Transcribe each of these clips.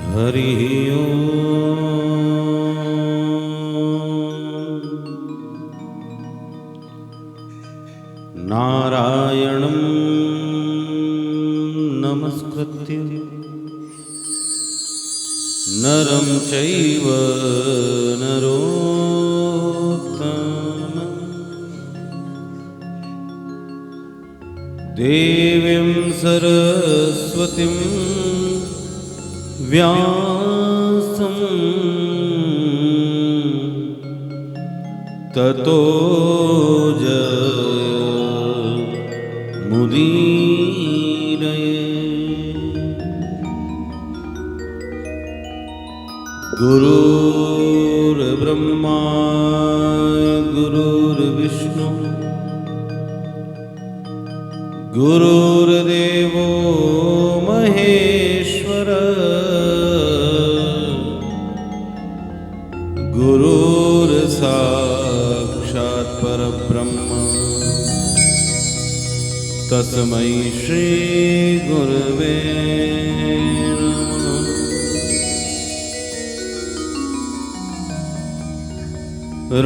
हरि ओम। नारायणं नमस्कृत्य नरं चैव नरोत्तमं देवीं सरस्वतीं व्यासं ततो जयमुदीरये। गुरुर्ब्रह्मा गुरुर्विष्णु गुरुर्देवो महेश्वर गुरुर्साक्षात् परब्रह्म तस्मै श्री गुरवे नमः।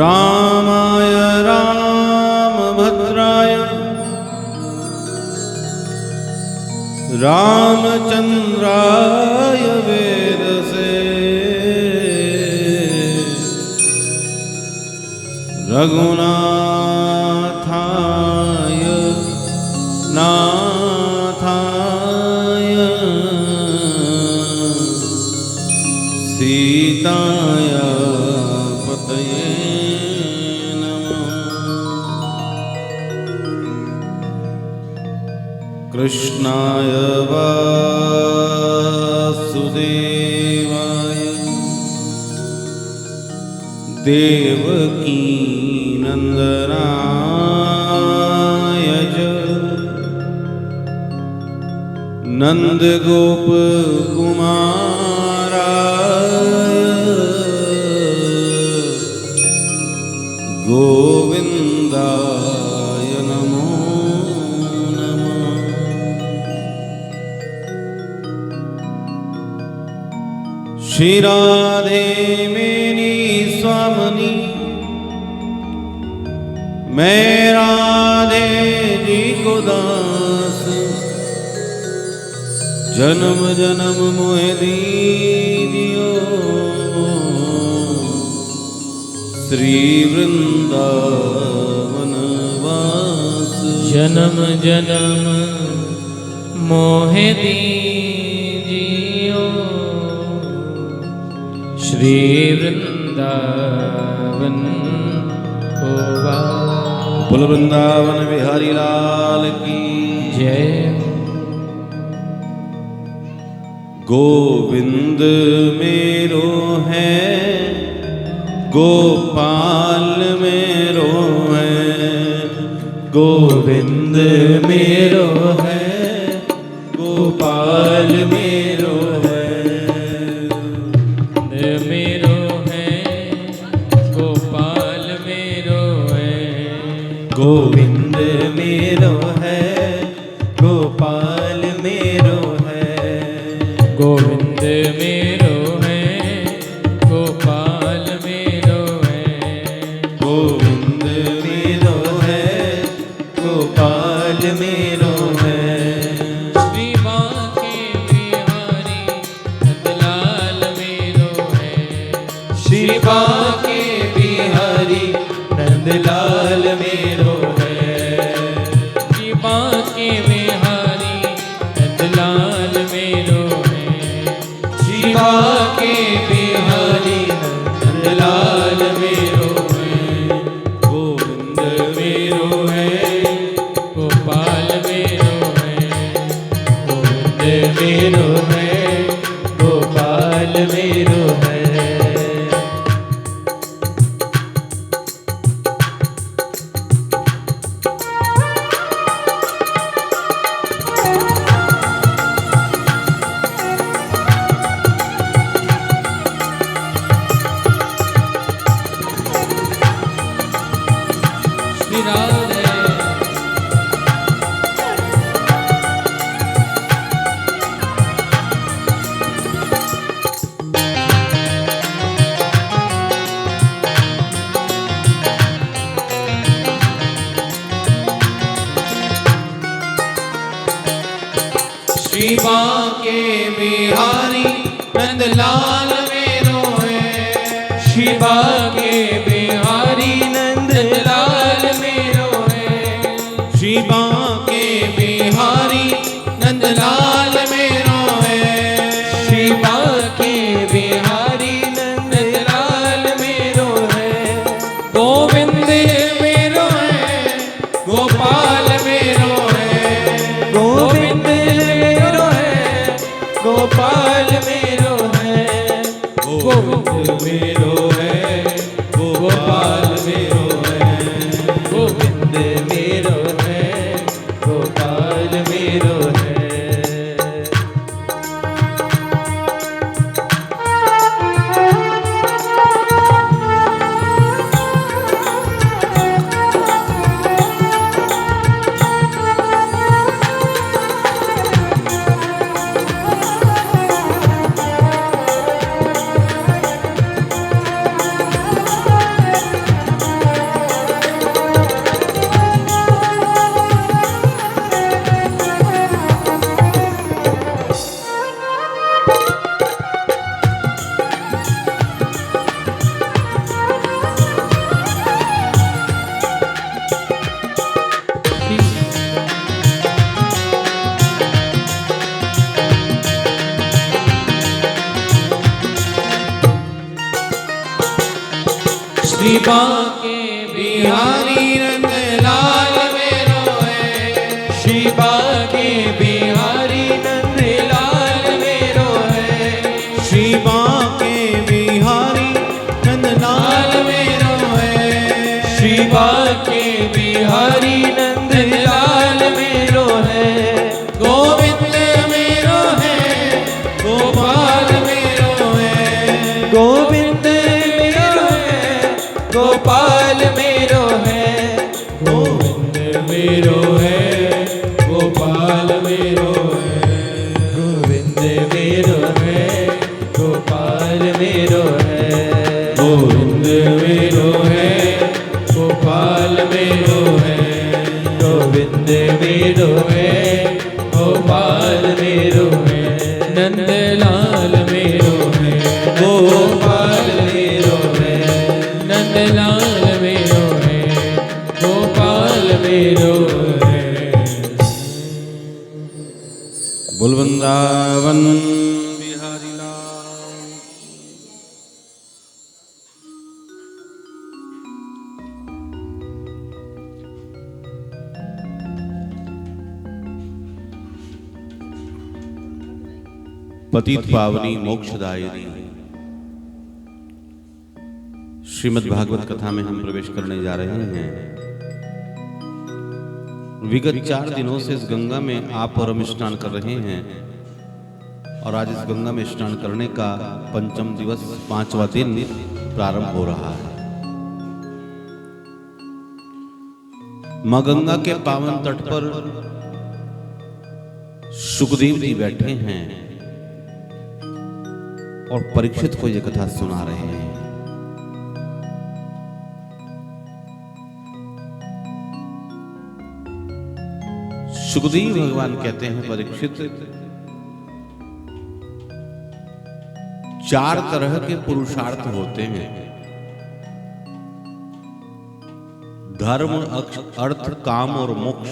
रामाय रामभद्राय रामचंद्राय वेदसे रघुनाथाय नाथाय सीताय पतये नमः। कृष्णाय वासुदेवाय देवकी नंदनाय च नंदगोप कुमाराय गोविंदाय नमो नमः। श्री राधे मेरी स्वामिनी मैं राधे जी को दास जन्म जन्म मोहे दीदियो श्री वृंदावन वास। जन्म जन्म मोहे दीजियो श्री वृंदावन को वास। बोल वृंदावन बिहारी लाल की जय। गोविंद मेरो है गोपाल मेरो है गोविंद मेरो है गोपाल मेरो है। मेरो है गोपाल मेरो है गोविंद मेरो है गोपाल मेरो है। गोविंद मेरो है गोपाल मेरो है। गोविंद मेरो है गोपाल मेरो है। श्री बांके बिहारी नंदलाल मेरो है। श्री बांके बिहारी नंदलाल मेरो है। श्री बांके बिहारी नंदलाल मेरो है। श्री बांके बिहारी नंदलाल मेरो है। गोविंद मेरो है गोपाल मेरो है। गोविंद मेरो है गोपाल मेरो है। श्री राधे नंदलाल मेरो है शिवा के बिहारी नंदलाल मेरो है शिवा के बिहारी नंदलाल मेरो है शिवा के बिहारी नंदलाल मेरो है गोविंद मेरो है गोपाल मेरो है गोविंद मेरो है गोपाल मेरो है गोविंद मेरो है गोपाल मेरो है गोविंद मेरो है गोपाल मेरो है शिवा के बिहारी नंदलाल मेरो है शिवा के बिहारी नंदलाल मेरो है शिवा के बिहारी नंदलाल मेरो है शिवा के बिहारी नंदलाल मेरो है गोविंद मेरो है गोपाल मेरो है गोविंद मेरो है गोपाल मेरो है गोविंद मेरो है गोपाल मेरो है गोविंद मेरो है गोपाल मेरो है गोविंद मेरो है गोपाल मेरो है गोविंद मेरो है गोपाल मेरो है नंदलाल मेरो है गोपाल मेरो है नंदलाल मेरो है गोपाल मेरो है बोल वृंदावन बिहारी लाल पतित पावनी मोक्षदायिनी श्रीमद् भागवत कथा में हम प्रवेश करने जा रहे हैं। विगत 4 दिनों से इस गंगा में आप और हम स्नान कर रहे हैं और आज इस गंगा में स्नान करने का पंचम दिवस 5वां दिन प्रारंभ हो रहा है। मां गंगा के पावन तट पर सुखदेव जी बैठे हैं और परीक्षित को यह कथा सुना रहे हैं। सुखदेव भगवान कहते हैं, परीक्षित 4 तरह के पुरुषार्थ होते हैं। धर्म, अर्थ, काम और मोक्ष,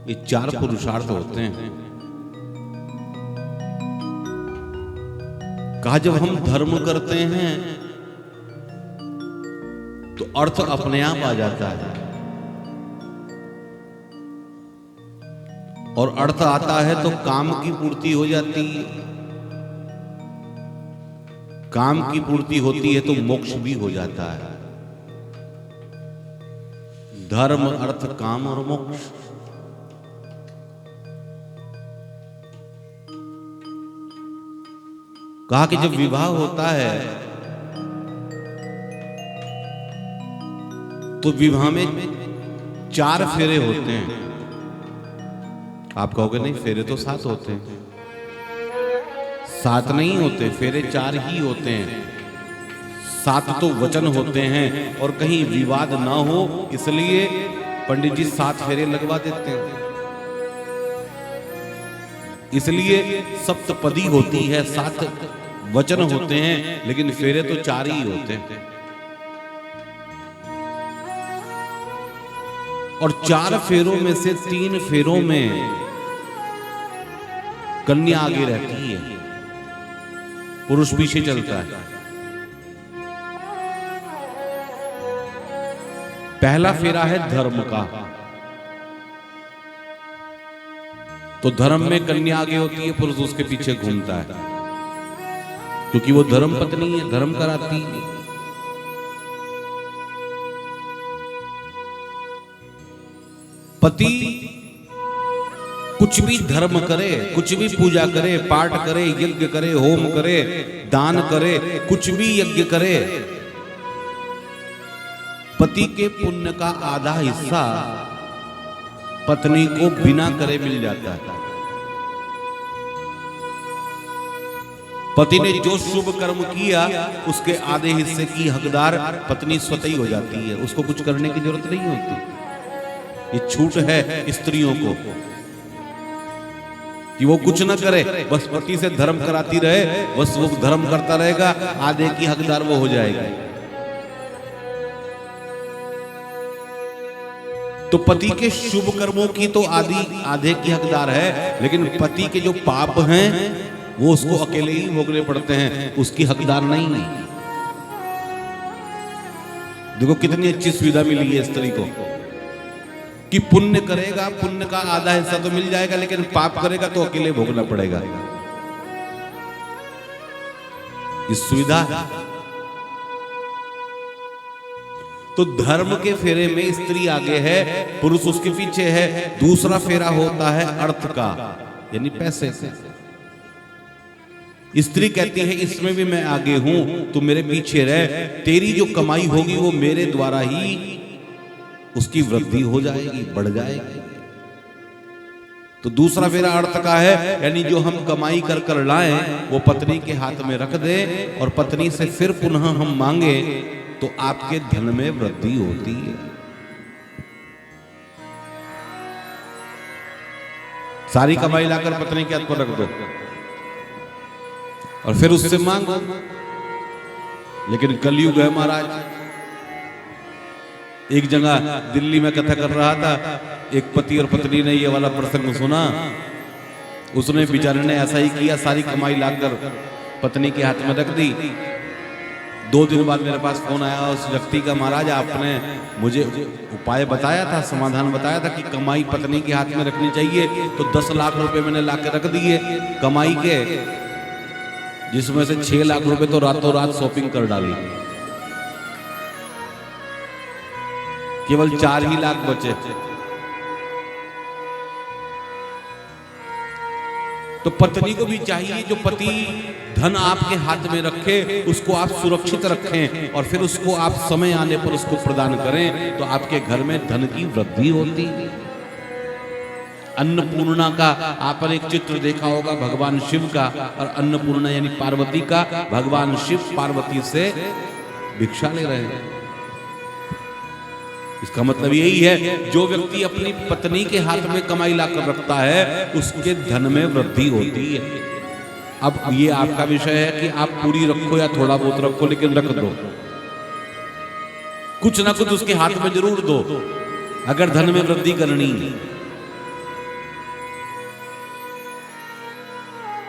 ये 4 पुरुषार्थ होते हैं। कहा जब हम धर्म करते हैं तो अर्थ अपने आप आ जाता है और अर्थ आता है तो काम की पूर्ति हो जाती है। काम की पूर्ति होती है तो मोक्ष भी हो जाता है। धर्म, अर्थ, काम और मोक्ष। कहा कि जब विवाह होता है तो विवाह में 4 फेरे होते हैं। आप कहोगे नहीं, फेरे तो 7 होते हैं। 7 नहीं होते, फेरे 4 ही होते हैं। 7 तो वचन होते हैं और कहीं विवाद ना हो इसलिए पंडित जी 7 फेरे लगवा देते हैं। इसलिए सप्तपदी होती है, 7 वचन होते हैं, लेकिन फेरे तो 4 ही होते हैं। और 4 फेरों में से 3 फेरों में कन्या आगे रहती है, पुरुष पीछे चलता है। पहला फेरा है धर्म का, तो धर्म में कन्या आगे होती है, पुरुष उसके पीछे घूमता है, क्योंकि वो धर्म पत्नी है, धर्म कराती है। पति कुछ भी धर्म करे, कुछ भी पूजा करे, पाठ करे, यज्ञ करे, होम करे, दान करे, कुछ भी यज्ञ करे, पति के पुण्य का आधा हिस्सा पत्नी को बिना करे मिल जाता है। पति ने जो शुभ कर्म किया उसके आधे हिस्से की हकदार पत्नी स्वतः ही हो जाती है, उसको कुछ करने की जरूरत नहीं होती। ये छूट है स्त्रियों को कि वो कुछ न करे, बस पति से धर्म कराती रहे, बस वो धर्म करता रहेगा, आधे की हकदार वो हो जाएगी। तो पति के शुभ कर्मों की तो आधे की हकदार है, लेकिन पति के जो पाप हैं वो उसको अकेले ही भोगने पड़ते हैं, उसकी हकदार नहीं। देखो कितनी अच्छी सुविधा मिली है स्त्री को कि पुण्य करेगा, पुण्य का आधा हिस्सा तो मिल जाएगा, लेकिन पाप करेगा तो अकेले भोगना पड़ेगा। इस सुविधा तो धर्म के फेरे में स्त्री आगे है, पुरुष उसके पीछे है। दूसरा फेरा होता है अर्थ का, यानी पैसे से। स्त्री कहती है इसमें भी मैं आगे हूं, तू मेरे पीछे रह, तेरी जो कमाई होगी वो मेरे द्वारा ही उसकी वृद्धि हो जाएगी, बढ़ जाएगी। तो दूसरा फेरा अर्थ का है, यानी जो हम कमाई कर कर लाएं वो पत्नी के हाथ में रख दे और पत्नी से फिर पुनः हम मांगे तो आपके धन में वृद्धि होती है। सारी कमाई लाकर पत्नी के हाथ पर रख दो और फिर उससे मांगो। लेकिन कलयुग है महाराज। एक जगह दिल्ली में कथा कर रहा था, एक पति और पत्नी ने ये वाला प्रसंग सुना। उसने बेचारे ने ऐसा ही किया, सारी कमाई लाकर पत्नी के हाथ में रख दी। 2 दिन बाद मेरे पास फोन आया उस व्यक्ति का, महाराज आपने मुझे उपाय बताया था, समाधान बताया था कि कमाई पत्नी के हाथ में रखनी चाहिए, तो 10 लाख रुपए मैंने लाकर रख दिए कमाई के, जिसमें से 6 लाख रुपए तो रातों रात शॉपिंग कर डाली, केवल 4 ही लाख बचे। तो पत्नी को भी चाहिए जो पति धन आपके हाथ में रखे उसको आप सुरक्षित रखें और फिर उसको आप समय आने पर उसको प्रदान करें, तो आपके घर में धन की वृद्धि होती है। अन्नपूर्णा का आपने एक चित्र देखा होगा भगवान शिव का, और अन्नपूर्णा यानी पार्वती का, भगवान शिव पार्वती से भिक्षा ले रहे हैं। इसका मतलब यही है, जो व्यक्ति अपनी पत्नी के हाथ में कमाई लाकर रखता है उसके धन में वृद्धि होती है। अब ये आपका विषय है कि आप पूरी रखो या थोड़ा बहुत रखो, लेकिन रख दो, कुछ ना कुछ उसके हाथ में जरूर दो अगर धन में वृद्धि करनी है।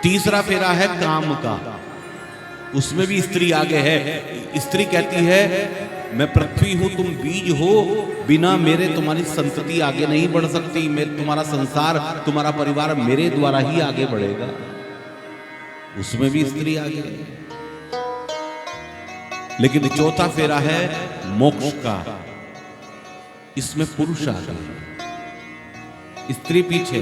तीसरा फेरा है काम का, उसमें भी स्त्री आगे है। स्त्री कहती है मैं पृथ्वी हूं, तुम बीज हो, बिना मेरे तुम्हारी संतति आगे नहीं बढ़ सकती, तुम्हारा संसार, तुम्हारा परिवार मेरे द्वारा ही आगे बढ़ेगा। उसमें भी स्त्री आगे है। लेकिन चौथा फेरा है मोक्ष का, इसमें पुरुष आगे है, स्त्री पीछे।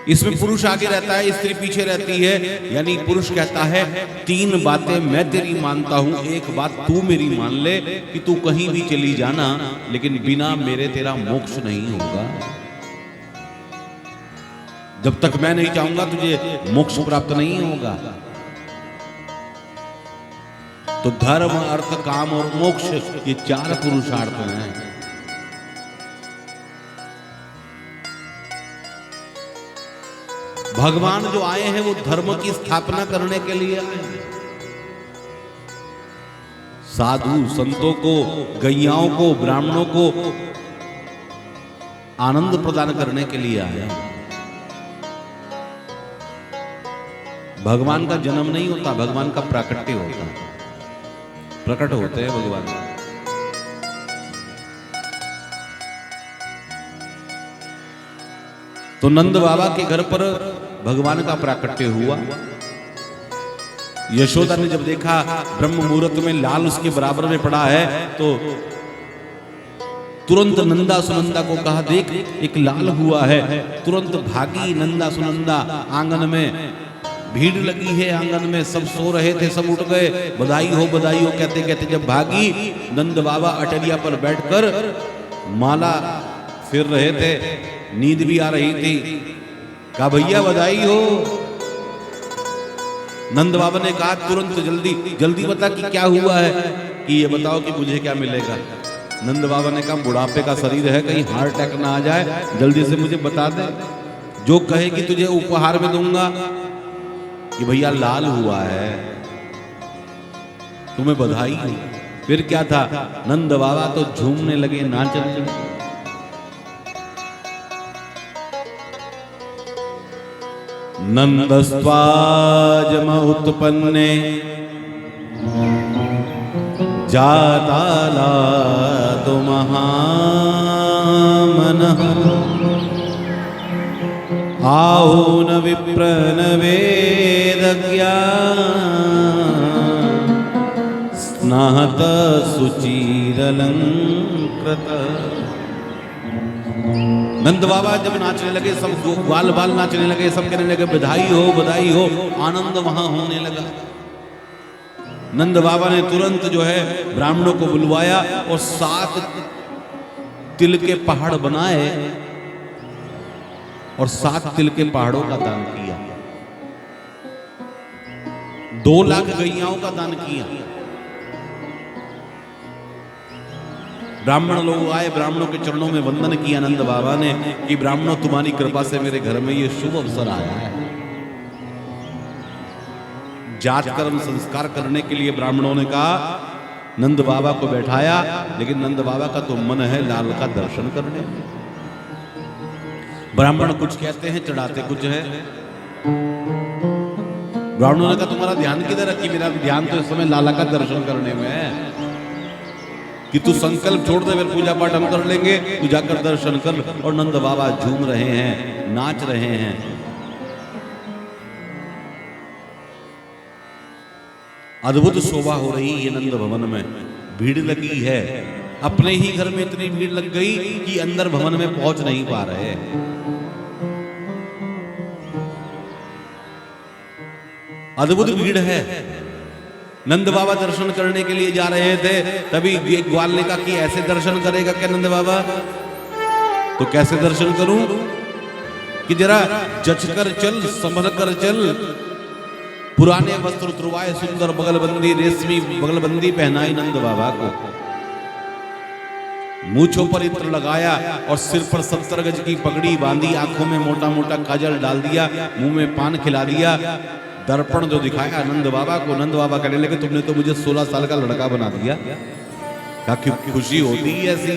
इसमें पुरुष आगे रहता है, स्त्री पीछे रहती है। यानी पुरुष कहता है 3 बातें मैं तेरी मानता हूं, एक बात तू मेरी मान ले कि तू कहीं भी चली जाना, लेकिन बिना मेरे तेरा मोक्ष नहीं होगा। जब तक मैं नहीं चाहूंगा तुझे मोक्ष प्राप्त नहीं होगा। तो धर्म, अर्थ, काम और मोक्ष, ये 4 पुरुषार्थ हैं। भगवान जो आए हैं वो धर्म की स्थापना करने के लिए आए हैं। साधु संतों को, गैयाओं को, ब्राह्मणों को आनंद प्रदान करने के लिए आए हैं। भगवान का जन्म नहीं होता, भगवान का प्राकट्य होता है, प्रकट होते हैं भगवान। तो नंद बाबा के घर पर भगवान का प्राकट्य हुआ। यशोदा ने जब देखा ब्रह्म मुहूर्त में लाल उसके बराबर में पड़ा है तो तुरंत नंदा सुनंदा को कहा, देख एक लाल हुआ है। तुरंत भागी नंदा सुनंदा आंगन में, भीड़ लगी है आंगन में, सब सो रहे थे, सब उठ गए, बधाई हो कहते कहते जब भागी, नंद बाबा अटरिया पर बैठकर माला फिर रहे थे, नींद भी आ रही थी। कहा भैया बधाई हो। नंद बाबा ने कहा तुरंत जल्दी बता कि क्या हुआ है, कि ये बताओ कि मुझे क्या मिलेगा। नंद बाबा ने कहा बुढ़ापे का शरीर है, कहीं हार्ट अटैक ना आ जाए, जल्दी से मुझे बता दे, जो कहे कि तुझे उपहार में दूंगा। कि भैया लाल हुआ है, तुम्हें बधाई हो। फिर क्या था, नंद बाबा तो झूमने लगे, नाचने लगे। नंदस्त्वाजम उत्पन्ने जातालातु महामनः आहून विप्रन वेदज्ञा स्नात सुचिरलंकृत। नंद बाबा जब नाचने लगे, सब ग्वाल बाल नाचने लगे, सब कहने लगे बधाई हो, आनंद वहां होने लगा। नंद बाबा ने तुरंत जो है ब्राह्मणों को बुलवाया और 7 तिल के पहाड़ बनाए और 7 तिल के पहाड़ों का दान किया। 2 लाख गैयाओं का दान किया। ब्राह्मण लोग आए, ब्राह्मणों के चरणों में वंदन किया नंद बाबा ने कि ब्राह्मणों तुम्हारी कृपा से मेरे घर में ये शुभ अवसर आया है। जात कर्म संस्कार करने के लिए ब्राह्मणों ने कहा, नंद बाबा को बैठाया, लेकिन नंद बाबा का तो मन है लाल का दर्शन करने। ब्राह्मण कुछ कहते हैं, चढ़ाते कुछ है। ब्राह्मणों ने कहा तुम्हारा ध्यान किधर है? कि मेरा ध्यान तो इस समय लाला का दर्शन करने में है, कि तू संकल्प छोड़ दे, फिर पूजा पाठ हम कर लेंगे, तू जाकर दर्शन कर। और नंद बाबा झूम रहे हैं, नाच रहे हैं। अद्भुत शोभा हो रही है नंद भवन में, भीड़ लगी है। अपने ही घर में इतनी भीड़ लग गई कि अंदर भवन में पहुंच नहीं पा रहे। अद्भुत भीड़ है। नंद बाबा दर्शन करने के लिए जा रहे थे, तभी एक ग्वाल ने कहा कि ऐसे दर्शन करेगा क्या नंद बाबा? तो कैसे दर्शन करूं? कि जरा जच कर चल, संभल कर चल। पुराने वस्त्र उतरवाए, सुंदर बगलबंदी, रेशमी बगलबंदी पहनाई नंद बाबा को, मूंछों पर इत्र लगाया और सिर पर 70 गज की पगड़ी बांधी, आंखों में मोटा मोटा काजल डाल दिया, मुंह में पान खिला दिया, दर्पण जो दिखाया नंद बाबा को। नंद बाबा कहने लगे तुमने तो मुझे 16 साल का लड़का बना दिया। कहा कि खुशी होती है ऐसी।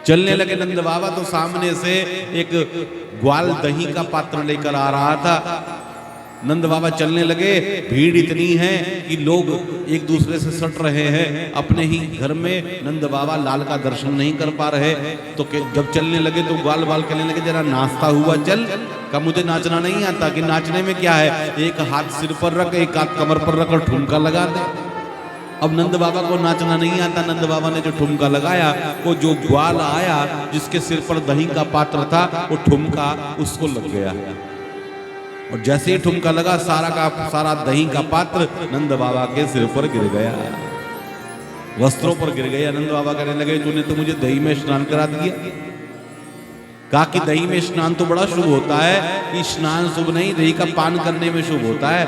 चलने लगे नंद बाबा तो सामने से एक ग्वाल दही का पात्र लेकर आ रहा था। नंद बाबा चलने लगे, भीड़ इतनी है कि लोग एक दूसरे से सट रहे हैं। अपने ही घर में नंद बाबा लाल का दर्शन नहीं कर पा रहे। तो जब चलने लगे तो ग्वाल बाल कहने लगे जरा नाचता हुआ चल। का मुझे नाचना नहीं आता। कि नाचने में क्या है, एक हाथ सिर पर रख, एक हाथ कमर पर रख और ठुमका लगा दे। अब नंद बाबा को नाचना नहीं आता। नंद बाबा ने जो ठुमका लगाया, वो जो ग्वाल आया जिसके सिर पर दही का पात्र था, वो ठुमका उसको लग गया। और जैसे ही ठुमका लगा, सारा का सारा दही का पात्र नंद बाबा के सिर पर गिर गया, वस्त्रों पर गिर गया। नंद बाबा कहने लगे तूने तो मुझे दही में स्नान करा दिया। कहा कि दही में स्नान तो बड़ा शुभ होता है। कि स्नान शुभ नहीं, दही का पान करने में शुभ होता है।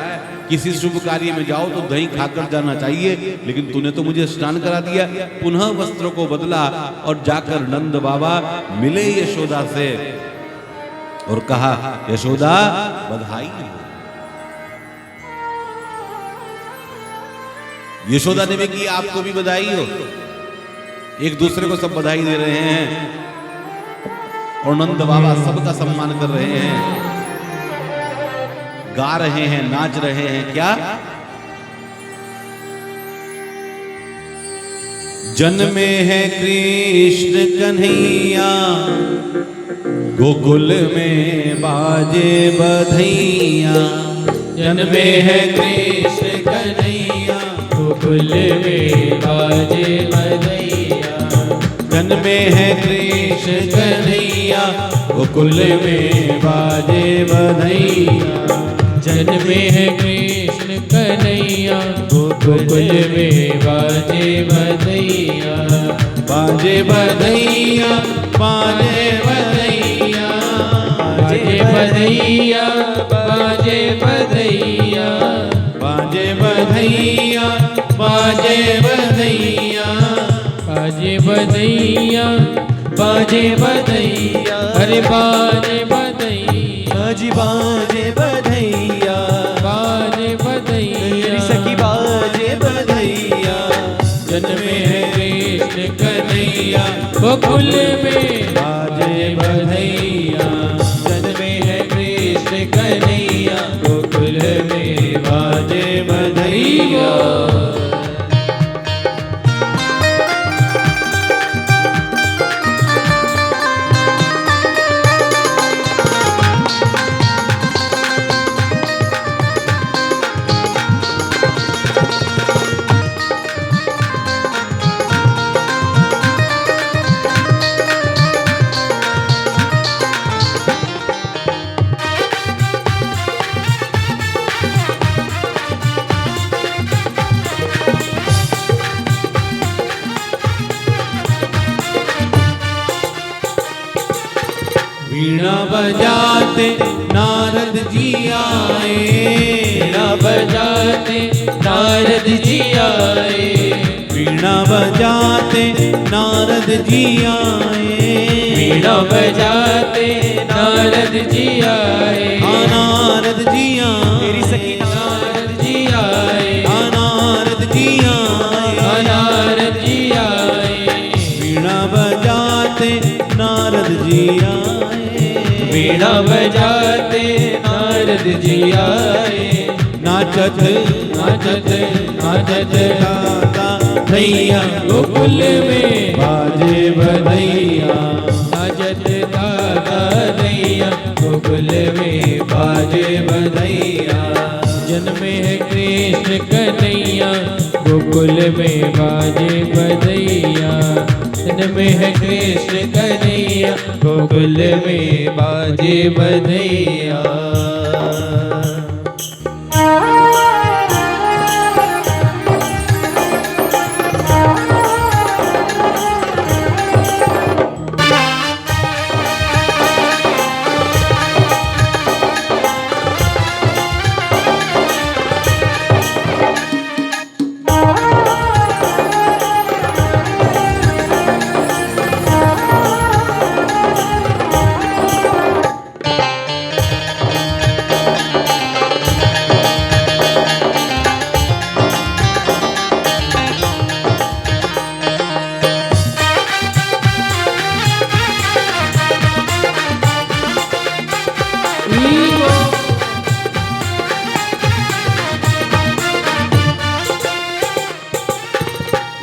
किसी शुभ कार्य में जाओ तो दही खाकर जाना चाहिए, लेकिन तूने तो मुझे स्नान करा दिया। पुनः वस्त्रों को बदला और जाकर नंद बाबा मिले यशोदा से। और कहा यशोदा बधाई हो। यशोदा ने भी की आपको भी बधाई हो। एक दूसरे को सब बधाई दे रहे हैं और नंद बाबा सबका सम्मान कर रहे हैं, गा रहे हैं, नाच रहे हैं। क्या जन्मे है कृष्ण कन्हैया, गोकुल में बाजे बधैया। जन्मे है कृष्ण कन्हैया, गोकुल में बाजे बधैया। जन्मे है कृष्ण कन्हैया, गोकुल में बाजे बधैया। जन्मे है कृष्ण कन्हैया, गोकुल में बाजे बधैया। बाजे बधैया, बाजे बधैया, बाजे बधैया, बाजे बधैया, बाजे बधैया, बाजे बधैया, बाजे बधैया, बाजे बधैया। अरे बाजे बधैया जी बाजे बधैया, बाजे बधैया, सखी बाजे बधैया। जन्मे है कृष्ण कन्हैया, गोकुल में बाजे बधैया। जन्मे है कृष्ण कन्हैया, गोकुल में बाजे बधैया। वीणा बजाते नारद जी आए, वीणा बजाते नारद जी आए। वीणा बजाते नारद जी आए। वीणा बजाते नारद जी आए। नारद जी आए, मेरी सखी नारद जी आए। नारद जी आए, नारद जी आए। वीणा बजाते नारद जी आए। वीणा बजाते नारद जी आए। नाचत नाचत नाचत दादा धैया, गोकुल में बाजे बधैया। नाचत दादा दैया, गोकुल में बाजे बधैया। जन्मे है कृष्ण कन्हैया, गोकुल में बाजे बधैया। जन्मे है कृष्ण कन्हैया, गोकुल में बाजे बधैया।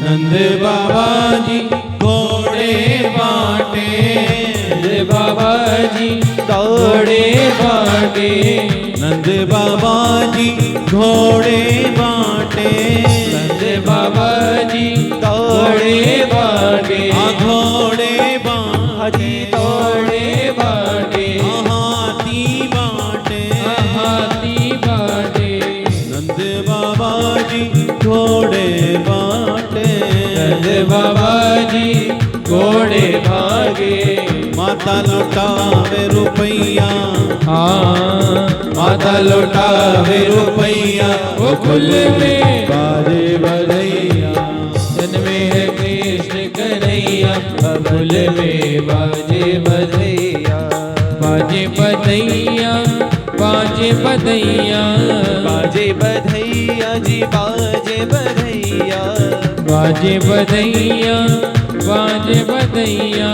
नंद बाबा जी घोड़े बाटे, नंद बाबा जी दौड़े बाटे। नंद बाबा जी घोड़े बाटे। नंद बाबा जी दौड़े बाटे। घोड़े हाथी दौड़े बाटे। हाथी बाटे। हाथी बाटे। नंद बाबा जी घोड़े बाटे। नंद बाबा जी घोड़े भागे। माता लुटावे रुपैया, हाँ माता लुटावे रुपैया, गोकुल में बाजे बधैया। जन्मे है कृष्ण कन्हैया, गोकुल में बाजे बधैया। बाजे बधैया बाजे बधैया बाजे बधैया जी बाजे बधैया बाजे बधैया बाजे बधैया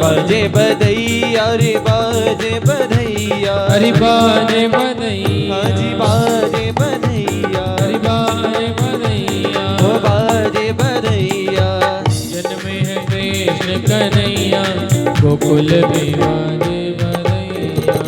बाजे बधैया रे बाजे बधैया अरे बाजे बधैया हाजी बाजे बधैया अरे बाजे बधैया ओ बाजे बधैया जन्मे है कृष्ण कन्हैया गोकुल में बाजे बधैया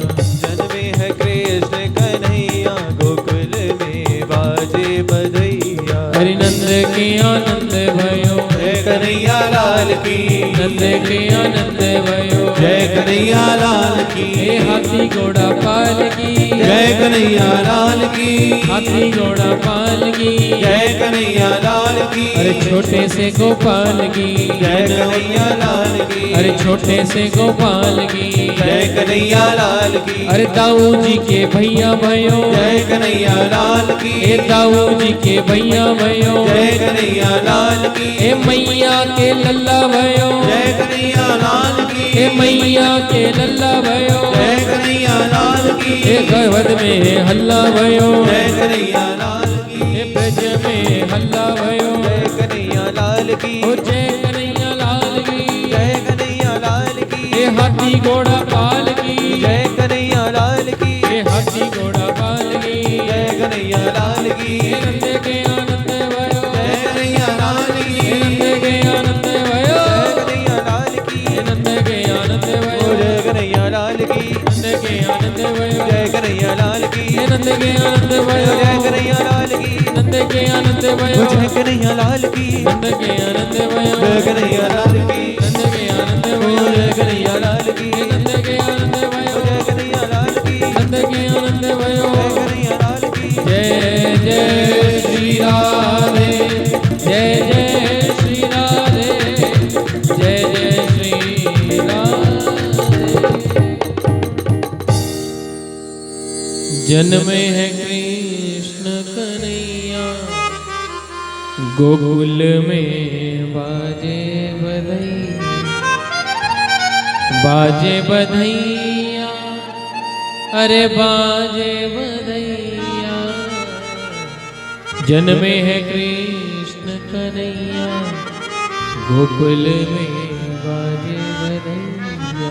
जन्मे है कृष्ण कन्हैया गोकुल में बाजे बधैया हरि नंद के आनंद भयो जय कन्हैया लाल की नंद के आनंद भयो जय कन्हैया लाल की हे हाथी घोड़ा पाल की जय कन्हैया लाल की हाथी घोड़ा पाल की जय कन्हैया लाल की अरे छोटे से गोपाल की जय कन्हैया लाल की अरे छोटे से गोपाल की जय कन्हैया लाल की अरे दाऊ जी के भैया भयो जय कन्हैया लाल की हे दाऊ जी के भैया भयो जय कन्हैया लाल की हे मैया के लल्ला भयो जय कन्हैया लाल की हे मैया के लल्ला भयो जय कन्हैया लाल की हे गवद में हल्ला भयो जय कन्हैया लाल की हे ब्रज में हल्ला भयो जय कन्हैया लाल की ओ जय कन्हैया लाल की जय कन्हैया लाल की हे हाथी घोड़ा पाल की जय कन्हैया लाल की हे हाथी घोड़ा पाल की जय कन्हैया लाल की हे नंद के आनंद भयो जय कन्हैया लाल की हे नंद के आनंद भयो जय कन्हैया लाल की हे नंद के आनंद भयो ओ जय कन्हैया लाल की नंद के आनंद भयो जय कन्हैया लाल की हे नंद के आनंद भयो जय कन्हैया लाल की नंद के आनंद भयो ओ जय कन्हैया लाल की नंद के आनंद भयो जय कन्हैया लाल की नंद के आनंद ओ भयो जय कन्हैया लाल की हे नंद के आनंद ओ भयो जय कन्हैया लाल की नंद के आनंद भयो जय कन्हैया लाल की जय जय श्री राधे जय जय श्री राधे जय जय श्री राधे जन्मे है कृष्ण कन्हैया गोकुल में बाजे बधैया बाजे बधैया अरे बाजे बधैया जन्मे है कृष्ण कन्हैया गोकुल में बाजे बधैया।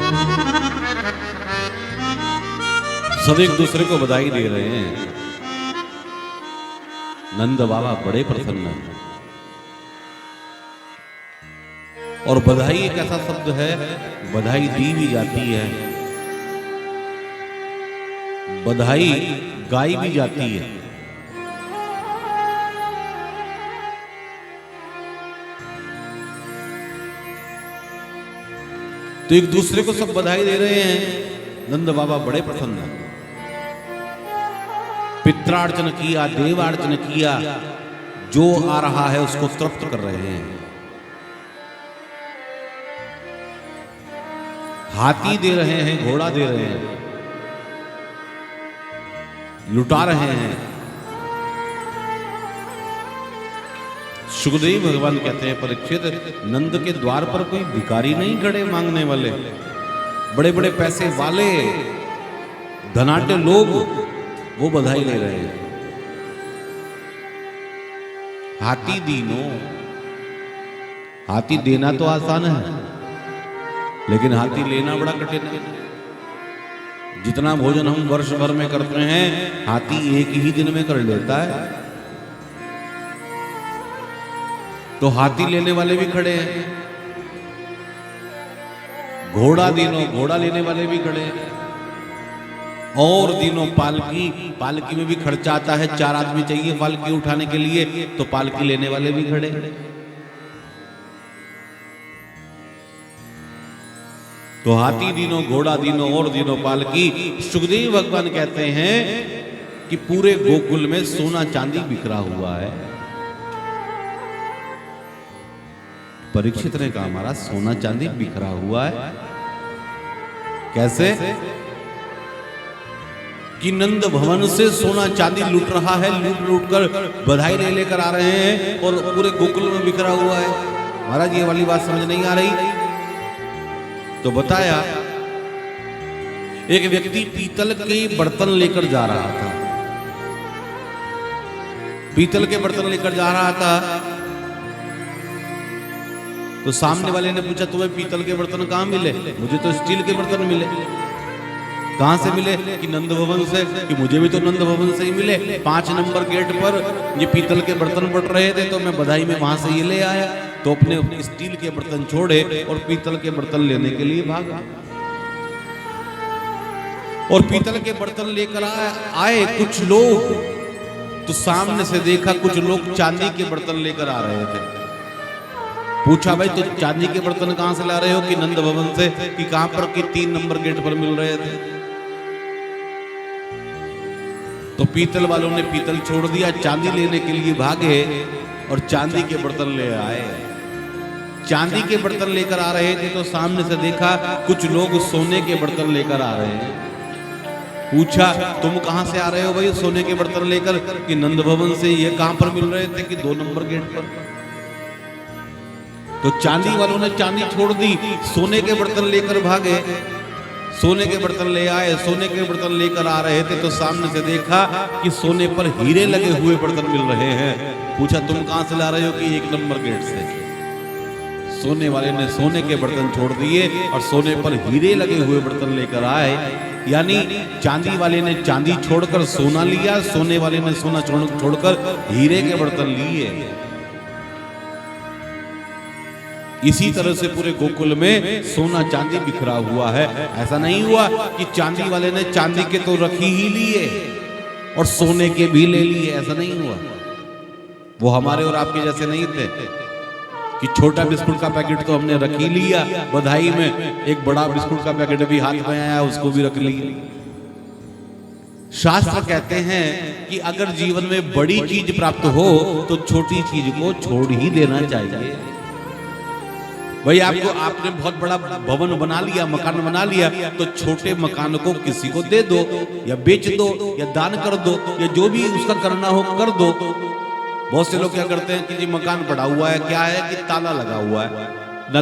सब एक दूसरे को बधाई दे रहे हैं। नंद बाबा बड़े प्रसन्न हैं। और बधाई एक ऐसा शब्द है, बधाई दी भी जाती है, बधाई गाई भी जाती है। तो एक दूसरे को सब बधाई दे रहे हैं। नंद बाबा बड़े प्रसन्न हैं। पित्रार्चन किया, देवार्चन किया, जो आ रहा है उसको तृप्त कर रहे हैं। हाथी दे रहे हैं, घोड़ा दे रहे हैं, लुटा रहे हैं। सुखदेव भगवान कहते हैं, परीक्षित, नंद के द्वार पर कोई भिखारी नहीं खड़े मांगने वाले, बड़े बड़े पैसे वाले धनाढ्य लोग वो बधाई ले रहे हैं। हाथी दीनो, हाथी देना तो आसान है, लेकिन हाथी लेना बड़ा कठिन है। जितना भोजन हम वर्ष भर में करते हैं, हाथी एक ही दिन में कर लेता है। तो हाथी लेने वाले भी खड़े हैं, घोड़ा दीनो, घोड़ा लेने वाले भी खड़े हैं, और दिनों पालकी, पालकी में भी खर्चा आता है। 4 आदमी चाहिए पालकी उठाने के लिए, तो पालकी लेने वाले भी खड़े। तो हाथी दिनों, घोड़ा दिनों, और दिनों पालकी। सुखदेव भगवान कहते हैं कि पूरे गोकुल में सोना चांदी बिखरा हुआ है। परीक्षित ने कहा, हमारा सोना चांदी बिखरा हुआ है कैसे? कि नंद भवन से सोना चांदी लूट रहा है, लूट लूट कर बधाई ले लेकर आ रहे हैं, और पूरे गोकुल में बिखरा हुआ है। महाराज ये वाली बात समझ नहीं आ रही। तो बताया एक व्यक्ति पीतल के बर्तन लेकर जा रहा था। पीतल के बर्तन लेकर जा रहा था तो सामने वाले ने पूछा, तुम्हें पीतल के बर्तन कहाँ मिले? मुझे तो स्टील के बर्तन मिले। कहाँ से मिले? कि नंद भवन से। कि मुझे भी तो नंद भवन से ही मिले। 5 नंबर गेट पर ये पीतल के बर्तन बट रहे थे तो मैं बधाई में वहां से ये ले आया। तो अपने स्टील के बर्तन छोड़े और पीतल के बर्तन लेने के लिए भागा। और पीतल के बर्तन लेकर आए कुछ लोग, तो सामने से देखा कुछ लोग चांदी के बर्तन लेकर आ रहे थे। पूछा, भाई तो चांदी के बर्तन कहां से ला रहे हो? कि नंद भवन से। कि कहां पर? कि 3 नंबर गेट पर मिल रहे थे। तो पीतल वालों ने पीतल छोड़ दिया, चांदी लेने के लिए भागे और चांदी के बर्तन ले आए। चांदी के बर्तन लेकर आ रहे थे तो सामने से देखा कुछ लोग सोने के बर्तन लेकर आ रहे हैं। पूछा, तुम कहां से आ रहे हो भाई सोने के बर्तन लेकर? कि नंद भवन से। ये कहां पर मिल रहे थे? कि 2 नंबर गेट पर। तो चांदी वालों ने चांदी छोड़ दी, सोने के बर्तन लेकर भागे। सोने के बर्तन ले आए, सोने के बर्तन लेकर आ रहे थे तो सामने से देखा कि सोने पर हीरे लगे हुए बर्तन मिल रहे हैं। पूछा, तुम कहां से ला रहे हो? कि 1 नंबर गेट से। सोने वाले ने सोने के बर्तन छोड़ दिए और सोने पर हीरे लगे हुए बर्तन लेकर आए। यानी चांदी वाले ने चांदी छोड़कर सोना लिया, सोने वाले ने सोना छोड़कर हीरे के बर्तन लिए। इसी तरह से पूरे गोकुल में सोना चांदी बिखरा हुआ है। ऐसा नहीं हुआ कि चांदी वाले ने चांदी के तो रखी ही लिए और सोने के भी ले लिए। ऐसा नहीं हुआ। वो हमारे और आपके जैसे नहीं थे कि छोटा बिस्कुट का पैकेट तो हमने रख ही लिया, बधाई में एक बड़ा बिस्कुट का पैकेट भी हाथ में आया, उसको भी रख लिया। शास्त्र कहते हैं कि अगर जीवन में बड़ी चीज प्राप्त हो तो छोटी चीज को छोड़ ही देना चाहिए। भाई आपने बहुत बड़ा भवन बना लिया, मकान बना लिया, तो छोटे मकान को किसी को दे दो या बेच दो या दान कर दो या जो भी उसका करना हो कर दो। बहुत से लोग क्या करते हैं कि जी मकान पड़ा हुआ है, क्या है कि ताला लगा हुआ है,